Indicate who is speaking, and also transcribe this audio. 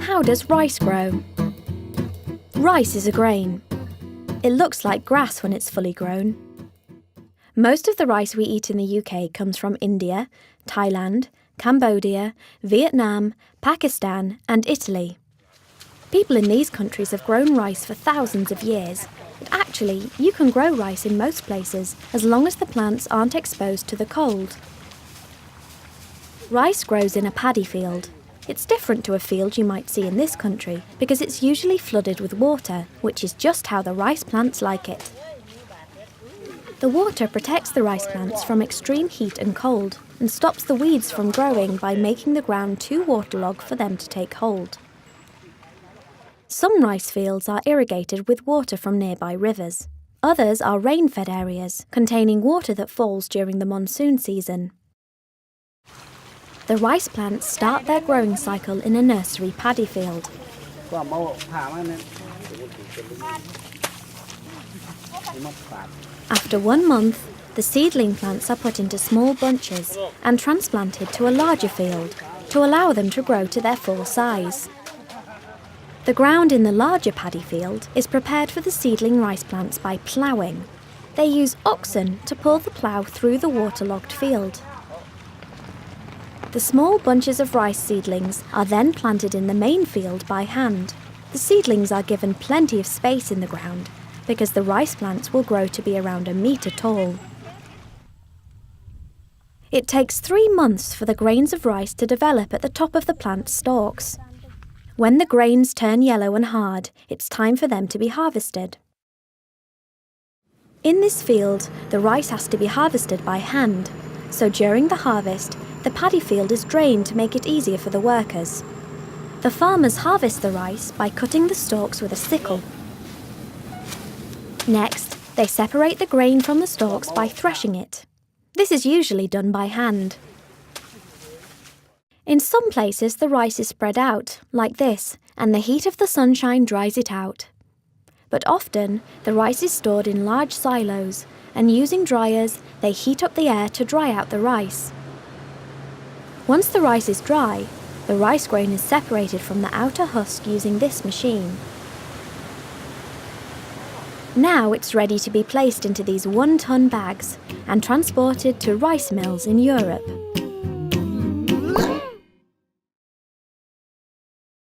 Speaker 1: How does rice grow? Rice is a grain. It looks like grass when it's fully grown. Most of the rice we eat in the UK comes from India, Thailand, Cambodia, Vietnam, Pakistan and Italy. People in these countries have grown rice for thousands of years, but actually you can grow rice in most places as long as the plants aren't exposed to the cold. Rice grows in a paddy field. It's different to a field you might see in this country because it's usually flooded with water, which is just how the rice plants like it. The water protects the rice plants from extreme heat and cold and stops the weeds from growing by making the ground too waterlogged for them to take hold. Some rice fields are irrigated with water from nearby rivers. Others are rain-fed areas containing water that falls during the monsoon season. The rice plants start their growing cycle in a nursery paddy field. After 1 month, the seedling plants are put into small bunches and transplanted to a larger field to allow them to grow to their full size. The ground in the larger paddy field is prepared for the seedling rice plants by ploughing. They use oxen to pull the plough through the waterlogged field. The small bunches of rice seedlings are then planted in the main field by hand. The seedlings are given plenty of space in the ground because the rice plants will grow to be around 1 metre tall. It takes 3 months for the grains of rice to develop at the top of the plant stalks. When the grains turn yellow and hard, it's time for them to be harvested. In this field, the rice has to be harvested by hand, so during the harvest, the paddy field is drained to make it easier for the workers. The farmers harvest the rice by cutting the stalks with a sickle. Next, they separate the grain from the stalks by threshing it. This is usually done by hand. In some places, the rice is spread out, like this, and the heat of the sunshine dries it out. But often, the rice is stored in large silos, and using dryers, they heat up the air to dry out the rice. Once the rice is dry, the rice grain is separated from the outer husk using this machine. Now it's ready to be placed into these 1-ton bags and transported to rice mills in Europe.